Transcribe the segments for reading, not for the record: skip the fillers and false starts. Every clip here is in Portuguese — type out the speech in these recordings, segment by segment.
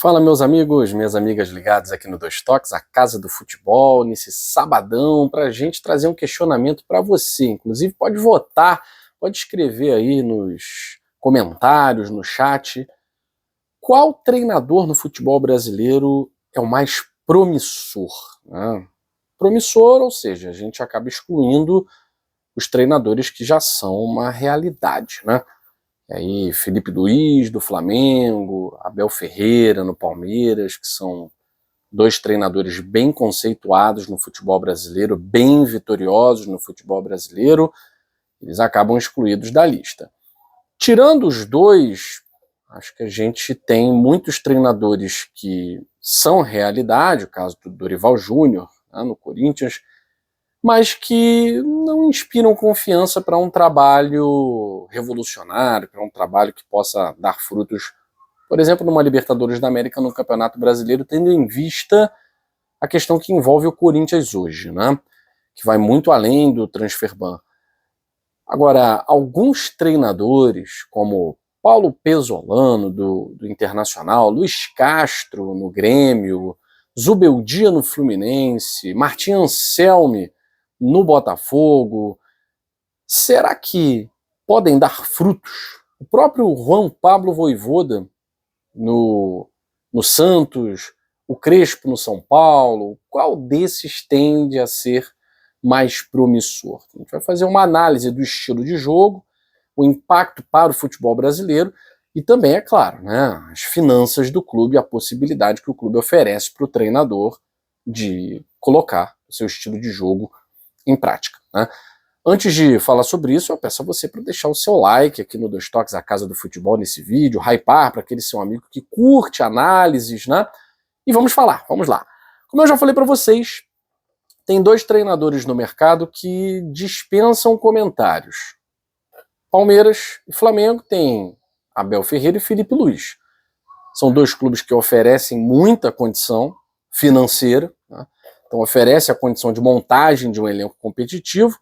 Fala, meus amigos, minhas amigas ligadas aqui no Dois Toques, a Casa do Futebol, nesse sabadão, para a gente trazer um questionamento para você. Inclusive, pode votar, pode escrever aí nos comentários, no chat, qual treinador no futebol brasileiro é o mais promissor, né? Promissor, ou seja, a gente acaba excluindo os treinadores que já são uma realidade, né? E aí, Felipe Luiz, do Flamengo, Abel Ferreira, no Palmeiras, que são dois treinadores bem conceituados no futebol brasileiro, bem vitoriosos no futebol brasileiro, eles acabam excluídos da lista. Tirando os dois, acho que a gente tem muitos treinadores que são realidade, o caso do Dorival Júnior, né, no Corinthians, mas que não inspiram confiança para um trabalho revolucionário, para um trabalho que possa dar frutos, por exemplo, numa Libertadores da América, no Campeonato Brasileiro, tendo em vista a questão que envolve o Corinthians hoje, né? Que vai muito além do transfer ban. Agora, alguns treinadores, como Paulo Pesolano, do Internacional, Luiz Castro, no Grêmio, Zubeldia, no Fluminense, Martim Anselmi, no Botafogo, será que podem dar frutos? O próprio Juan Pablo Vojvoda no Santos, o Crespo no São Paulo, qual desses tende a ser mais promissor? A gente vai fazer uma análise do estilo de jogo, o impacto para o futebol brasileiro e também, é claro, né, as finanças do clube, a possibilidade que o clube oferece para o treinador de colocar o seu estilo de jogo em prática, né? Antes de falar sobre isso, eu peço a você para deixar o seu like aqui no Dois Toques, a Casa do Futebol, nesse vídeo, hypar para aquele seu amigo que curte análises, né? E vamos falar, vamos lá. Como eu já falei para vocês, tem dois treinadores no mercado que dispensam comentários. Palmeiras e Flamengo tem Abel Ferreira e Felipe Luiz. São dois clubes que oferecem muita condição financeira, né? Então oferece a condição de montagem de um elenco competitivo,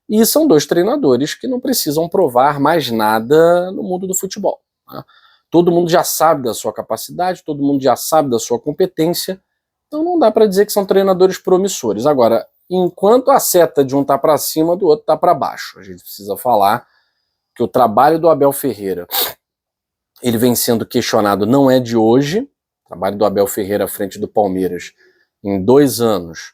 e são dois treinadores que não precisam provar mais nada no mundo do futebol, né? Todo mundo já sabe da sua capacidade, todo mundo já sabe da sua competência, então não dá para dizer que são treinadores promissores. Agora, enquanto a seta de um tá para cima, do outro tá para baixo, a gente precisa falar que o trabalho do Abel Ferreira, ele vem sendo questionado, não é de hoje. O trabalho do Abel Ferreira à frente do Palmeiras, em 2 anos,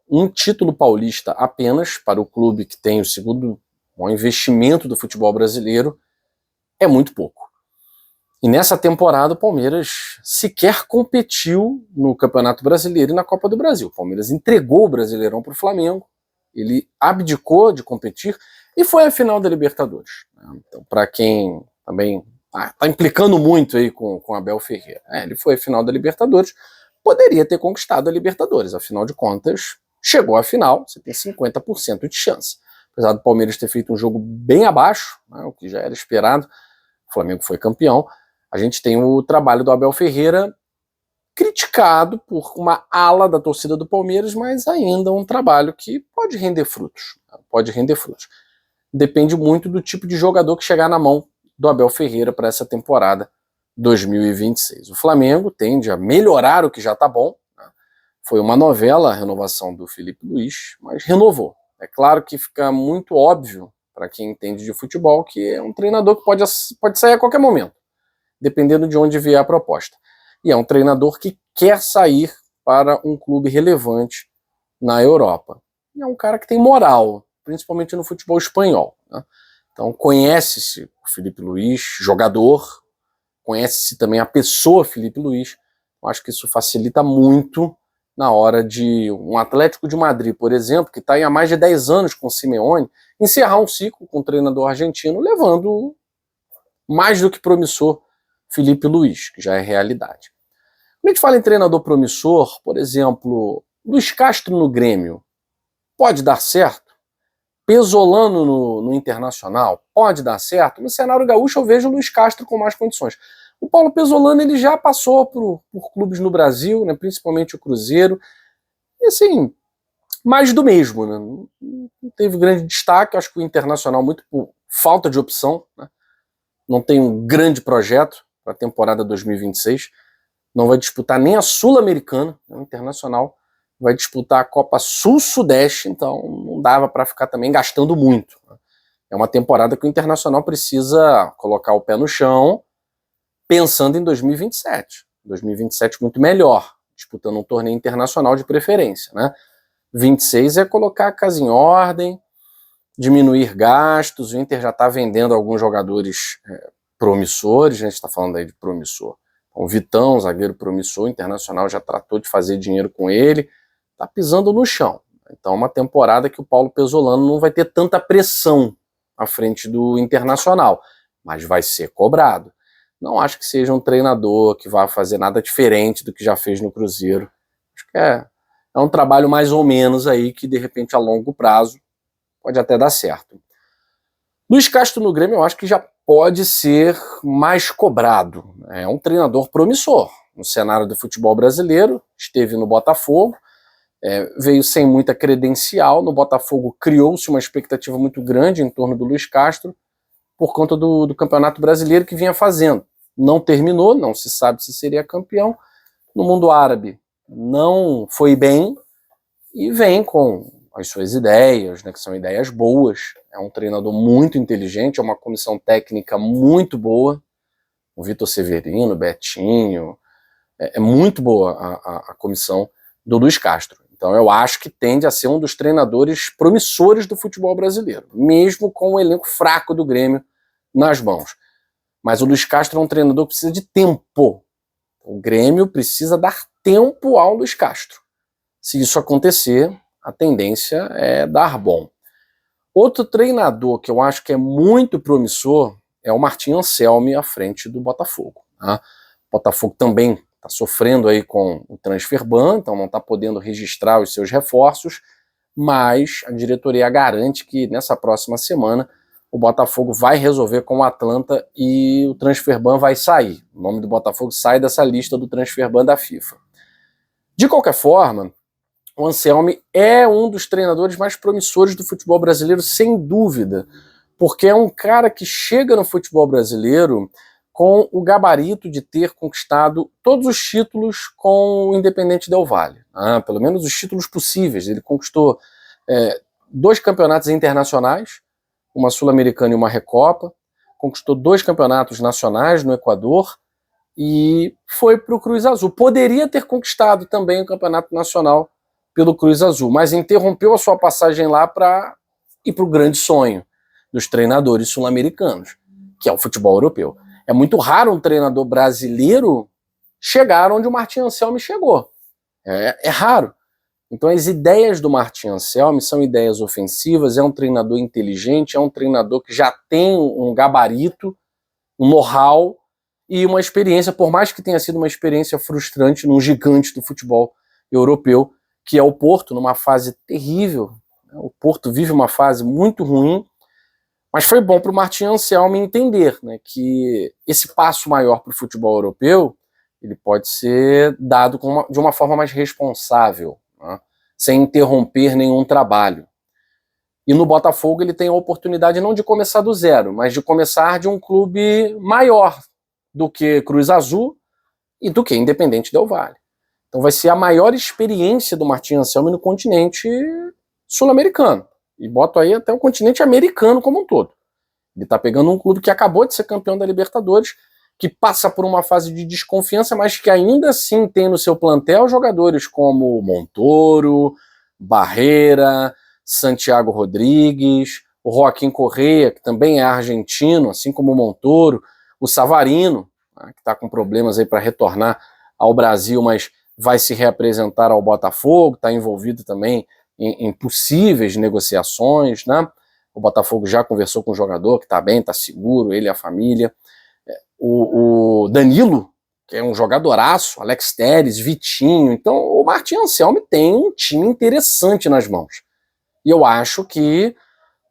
um título paulista apenas para o clube que tem o segundo maior investimento do futebol brasileiro, é muito pouco. E nessa temporada o Palmeiras sequer competiu no Campeonato Brasileiro e na Copa do Brasil. O Palmeiras entregou o Brasileirão para o Flamengo, ele abdicou de competir e foi à final da Libertadores. Então, para quem também está implicando muito aí com Abel Ferreira, ele foi à final da Libertadores, poderia ter conquistado a Libertadores, afinal de contas, chegou à final, você tem 50% de chance. Apesar do Palmeiras ter feito um jogo bem abaixo, né, o que já era esperado, o Flamengo foi campeão, a gente tem o trabalho do Abel Ferreira criticado por uma ala da torcida do Palmeiras, mas ainda um trabalho que pode render frutos. Pode render frutos. Depende muito do tipo de jogador que chegar na mão do Abel Ferreira para essa temporada 2026. O Flamengo tende a melhorar o que já está bom, né? Foi uma novela a renovação do Felipe Luiz, mas renovou. É claro que fica muito óbvio para quem entende de futebol que é um treinador que pode sair a qualquer momento, dependendo de onde vier a proposta. E é um treinador que quer sair para um clube relevante na Europa. E é um cara que tem moral, principalmente no futebol espanhol, né? Então conhece-se o Felipe Luiz, jogador, conhece-se também a pessoa Felipe Luiz. Eu acho que isso facilita muito na hora de um Atlético de Madrid, por exemplo, que está há mais de 10 anos com o Simeone, encerrar um ciclo com o treinador argentino, levando mais do que promissor Felipe Luiz, que já é realidade. Quando a gente fala em treinador promissor, por exemplo, Luiz Castro no Grêmio, pode dar certo? Pesolano no Internacional, pode dar certo? No cenário gaúcho eu vejo o Luiz Castro com mais condições. O Paulo Pesolano ele já passou por clubes no Brasil, né, principalmente o Cruzeiro, e assim, mais do mesmo, né? Não teve grande destaque, acho que o Internacional muito por falta de opção, né? Não tem um grande projeto para a temporada 2026. não vai disputar nem a Sul-Americana, o Internacional vai disputar a Copa Sul-Sudeste, então não dava para ficar também gastando muito. É uma temporada que o Internacional precisa colocar o pé no chão, pensando em 2027. 2027 muito melhor, disputando um torneio internacional de preferência, né? 26 é colocar a casa em ordem, diminuir gastos. O Inter já está vendendo alguns jogadores promissores, a gente está falando aí de promissor. O Vitão, zagueiro promissor, o Internacional já tratou de fazer dinheiro com ele, está pisando no chão. Então, uma temporada que o Paulo Pesolano não vai ter tanta pressão à frente do Internacional, mas vai ser cobrado. Não acho que seja um treinador que vá fazer nada diferente do que já fez no Cruzeiro. Acho que é um trabalho mais ou menos aí que, de repente, a longo prazo, pode até dar certo. Luiz Castro no Grêmio eu acho que já pode ser mais cobrado. É um treinador promissor no cenário do futebol brasileiro, esteve no Botafogo, veio sem muita credencial. No Botafogo criou-se uma expectativa muito grande em torno do Luiz Castro por conta do Campeonato Brasileiro que vinha fazendo. Não terminou, não se sabe se seria campeão. No mundo árabe não foi bem e vem com as suas ideias, né, que são ideias boas. É um treinador muito inteligente, é uma comissão técnica muito boa. O Vitor Severino, Betinho, é muito boa a comissão do Luiz Castro. Então eu acho que tende a ser um dos treinadores promissores do futebol brasileiro, mesmo com o elenco fraco do Grêmio nas mãos. Mas o Luiz Castro é um treinador que precisa de tempo. O Grêmio precisa dar tempo ao Luiz Castro. Se isso acontecer, a tendência é dar bom. Outro treinador que eu acho que é muito promissor é o Martim Anselmi à frente do Botafogo. Tá? O Botafogo também está sofrendo aí com o transfer ban, então não está podendo registrar os seus reforços, mas a diretoria garante que nessa próxima semana o Botafogo vai resolver com o Atlanta e o transfer ban vai sair. O nome do Botafogo sai dessa lista do transfer ban da FIFA. De qualquer forma, o Anselmi é um dos treinadores mais promissores do futebol brasileiro, sem dúvida, porque é um cara que chega no futebol brasileiro com o gabarito de ter conquistado todos os títulos com o Independente Del Valle, pelo menos os títulos possíveis. Ele conquistou 2 campeonatos internacionais, uma Sul-Americana e uma Recopa, conquistou 2 campeonatos nacionais no Equador e foi para o Cruz Azul. Poderia ter conquistado também o campeonato nacional pelo Cruz Azul, mas interrompeu a sua passagem lá para ir para o grande sonho dos treinadores sul-americanos, que é o futebol europeu. É muito raro um treinador brasileiro chegar onde o Martim Anselmi chegou. É raro. Então as ideias do Martim Anselmi são ideias ofensivas, é um treinador inteligente, é um treinador que já tem um gabarito, um know-how e uma experiência, por mais que tenha sido uma experiência frustrante num gigante do futebol europeu, que é o Porto, numa fase terrível. O Porto vive uma fase muito ruim, mas foi bom para o Martim Anselmi entender, né, que esse passo maior para o futebol europeu ele pode ser dado de uma forma mais responsável, né, sem interromper nenhum trabalho. E no Botafogo ele tem a oportunidade não de começar do zero, mas de começar de um clube maior do que Cruz Azul e do que Independente Del Valle. Então vai ser a maior experiência do Martim Anselmi no continente sul-americano. E boto aí até o continente americano como um todo. Ele está pegando um clube que acabou de ser campeão da Libertadores, que passa por uma fase de desconfiança, mas que ainda assim tem no seu plantel jogadores como Montoro, Barreira, Santiago Rodrigues, o Joaquim Correa, que também é argentino, assim como o Montoro, o Savarino, que está com problemas aí para retornar ao Brasil, mas vai se reapresentar ao Botafogo, está envolvido também em possíveis negociações, né? O Botafogo já conversou com o jogador, que está bem, está seguro, ele e a família. O Danilo, que é um jogadoraço, Alex Telles, Vitinho. Então o Martim Anselmi tem um time interessante nas mãos. E eu acho que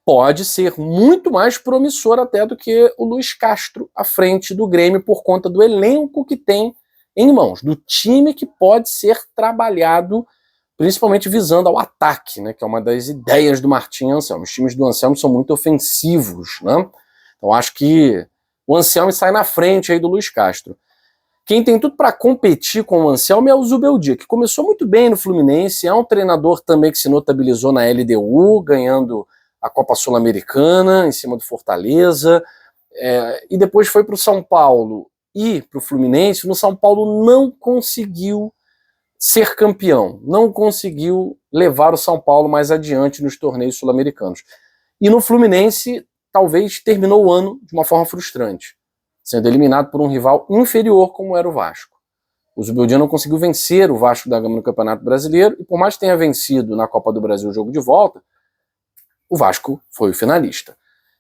pode ser muito mais promissor até do que o Luiz Castro à frente do Grêmio por conta do elenco que tem em mãos, do time que pode ser trabalhado principalmente visando ao ataque, né, que é uma das ideias do Martim Anselmi. Os times do Anselmi são muito ofensivos, né? Então acho que o Anselmi sai na frente aí do Luiz Castro. Quem tem tudo para competir com o Anselmo é o Zubeldia, que começou muito bem no Fluminense, é um treinador também que se notabilizou na LDU, ganhando a Copa Sul-Americana em cima do Fortaleza, e depois foi para o São Paulo e para o Fluminense. No São Paulo não conseguiu ser campeão, não conseguiu levar o São Paulo mais adiante nos torneios sul-americanos. E no Fluminense, talvez terminou o ano de uma forma frustrante, sendo eliminado por um rival inferior como era o Vasco. O Zubeldia não conseguiu vencer o Vasco da Gama no Campeonato Brasileiro, e por mais que tenha vencido na Copa do Brasil o jogo de volta, o Vasco foi o finalista.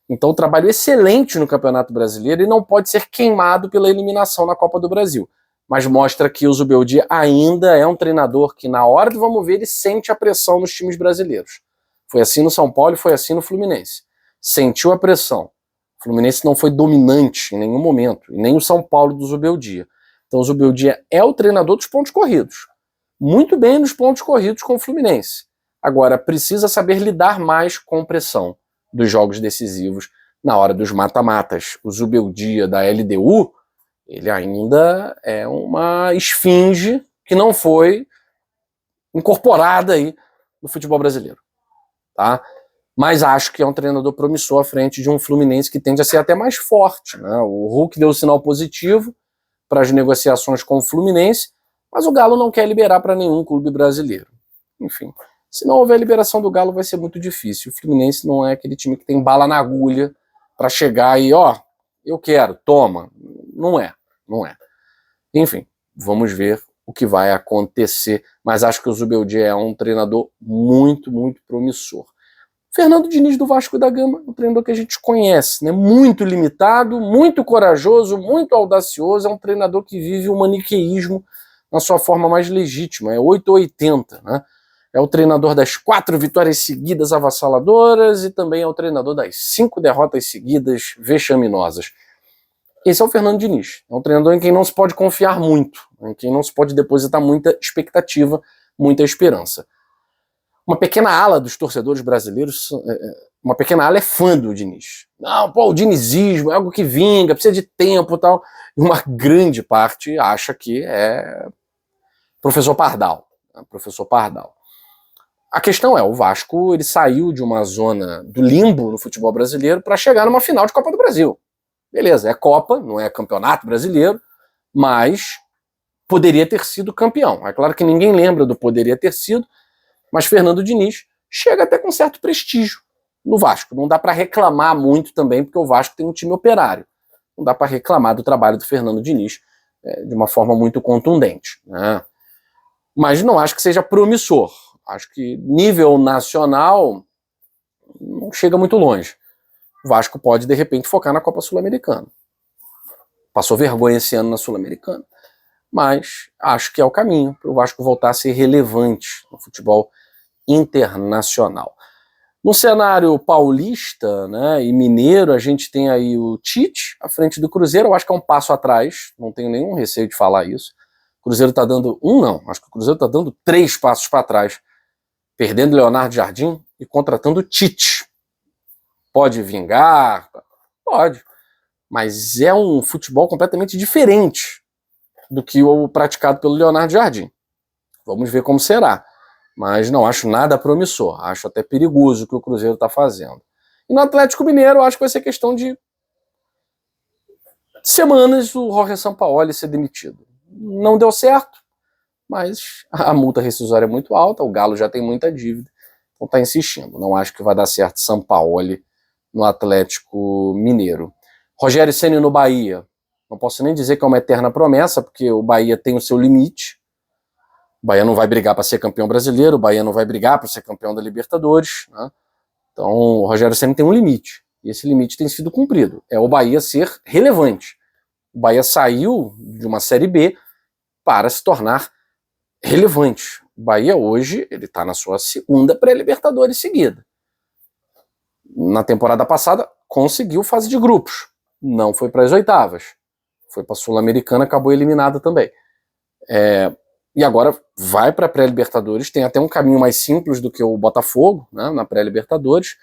Então, trabalho excelente no Campeonato Brasileiro e não pode ser queimado pela eliminação na Copa do Brasil. Mas mostra que o Zubeldia ainda é um treinador que, na hora do vamos ver, ele sente a pressão nos times brasileiros. Foi assim no São Paulo e foi assim no Fluminense. Sentiu a pressão. O Fluminense não foi dominante em nenhum momento, e nem o São Paulo do Zubeldia. Então o Zubeldia é o treinador dos pontos corridos. Muito bem nos pontos corridos com o Fluminense. Agora, precisa saber lidar mais com pressão dos jogos decisivos na hora dos mata-matas. O Zubeldia da LDU, ele ainda é uma esfinge que não foi incorporada aí no futebol brasileiro. Tá? Mas acho que é um treinador promissor à frente de um Fluminense que tende a ser até mais forte, né? O Hulk deu o sinal positivo para as negociações com o Fluminense, mas o Galo não quer liberar para nenhum clube brasileiro. Enfim, se não houver liberação do Galo vai ser muito difícil. O Fluminense não é aquele time que tem bala na agulha para chegar e, eu quero, toma. Não é. Enfim, vamos ver o que vai acontecer, mas acho que o Zubeldia é um treinador muito, muito promissor. Fernando Diniz do Vasco da Gama, um treinador que a gente conhece, né? Muito limitado, muito corajoso, muito audacioso, é um treinador que vive o maniqueísmo na sua forma mais legítima, é 880, né? É o treinador das 4 vitórias seguidas avassaladoras e também é o treinador das 5 derrotas seguidas vexaminosas. Esse é o Fernando Diniz, é um treinador em quem não se pode confiar muito, em quem não se pode depositar muita expectativa, muita esperança. Uma pequena ala dos torcedores brasileiros, uma pequena ala é fã do Diniz. Não, o dinizismo é algo que vinga, precisa de tempo e tal. E uma grande parte acha que é professor Pardal. Professor Pardal. A questão é, o Vasco ele saiu de uma zona do limbo no futebol brasileiro para chegar numa final de Copa do Brasil. Beleza, é Copa, não é Campeonato Brasileiro, mas poderia ter sido campeão. É claro que ninguém lembra do poderia ter sido, mas Fernando Diniz chega até com certo prestígio no Vasco. Não dá para reclamar muito também, porque o Vasco tem um time operário. Não dá para reclamar do trabalho do Fernando Diniz de uma forma muito contundente, né? Mas não acho que seja promissor. Acho que nível nacional não chega muito longe. O Vasco pode, de repente, focar na Copa Sul-Americana. Passou vergonha esse ano na Sul-Americana. Mas acho que é o caminho para o Vasco voltar a ser relevante no futebol internacional. No cenário paulista, né, e mineiro, a gente tem aí o Tite à frente do Cruzeiro. Eu acho que é um passo atrás, não tenho nenhum receio de falar isso. O Cruzeiro está dando acho que o Cruzeiro está dando 3 passos para trás, perdendo Leonardo Jardim e contratando Tite. Pode vingar? Pode. Mas é um futebol completamente diferente do que o praticado pelo Leonardo Jardim. Vamos ver como será. Mas não acho nada promissor. Acho até perigoso o que o Cruzeiro está fazendo. E no Atlético Mineiro, acho que vai ser questão de semanas o Jorge Sampaoli ser demitido. Não deu certo, mas a multa rescisória é muito alta, o Galo já tem muita dívida, então está insistindo. Não acho que vai dar certo Sampaoli no Atlético Mineiro. Rogério Ceni no Bahia. Não posso nem dizer que é uma eterna promessa, porque o Bahia tem o seu limite. O Bahia não vai brigar para ser campeão brasileiro, o Bahia não vai brigar para ser campeão da Libertadores, né? Então o Rogério Ceni tem um limite, e esse limite tem sido cumprido. É o Bahia ser relevante. O Bahia saiu de uma Série B para se tornar relevante. O Bahia hoje ele está na sua 2ª pré-Libertadores seguida. Na temporada passada conseguiu fase de grupos, não foi para as oitavas. Foi para a Sul-Americana, acabou eliminada também. E agora vai para a pré-Libertadores, tem até um caminho mais simples do que o Botafogo, né, na pré-Libertadores,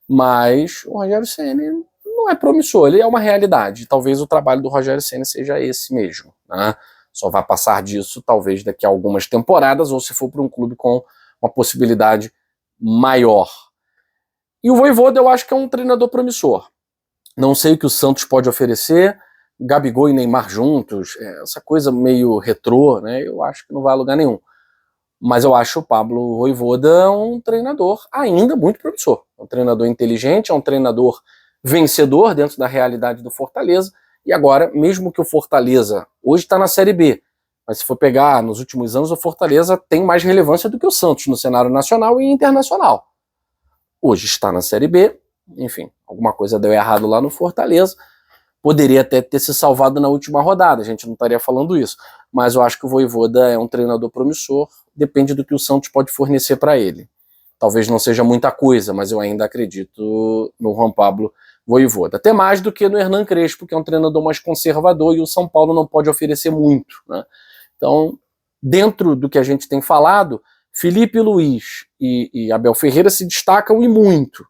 mas o Rogério Ceni não é promissor, ele é uma realidade. Talvez o trabalho do Rogério Ceni seja esse mesmo, né? Só vai passar disso talvez daqui a algumas temporadas, ou se for para um clube com uma possibilidade maior. E o Vojvoda eu acho que é um treinador promissor. Não sei o que o Santos pode oferecer, Gabigol e Neymar juntos, essa coisa meio retrô, né? Eu acho que não vai a lugar nenhum. Mas eu acho o Pablo Vojvoda um treinador ainda muito promissor. É um treinador inteligente, é um treinador vencedor dentro da realidade do Fortaleza. E agora, mesmo que o Fortaleza hoje está na Série B, mas se for pegar nos últimos anos, o Fortaleza tem mais relevância do que o Santos no cenário nacional e internacional. Hoje está na Série B, enfim, alguma coisa deu errado lá no Fortaleza. Poderia até ter se salvado na última rodada, a gente não estaria falando isso. Mas eu acho que o Vojvoda é um treinador promissor, depende do que o Santos pode fornecer para ele. Talvez não seja muita coisa, mas eu ainda acredito no Juan Pablo Vojvoda. Até mais do que no Hernan Crespo, que é um treinador mais conservador, e o São Paulo não pode oferecer muito, né? Então, dentro do que a gente tem falado, Felipe Luiz e Abel Ferreira se destacam e muito.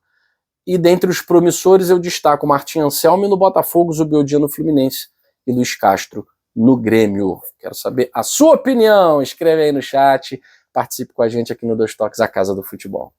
E dentre os promissores eu destaco Martim Anselmi no Botafogo, Zubeldia no Fluminense e Luiz Castro no Grêmio. Quero saber a sua opinião, escreve aí no chat, participe com a gente aqui no Dois Toques, a Casa do Futebol.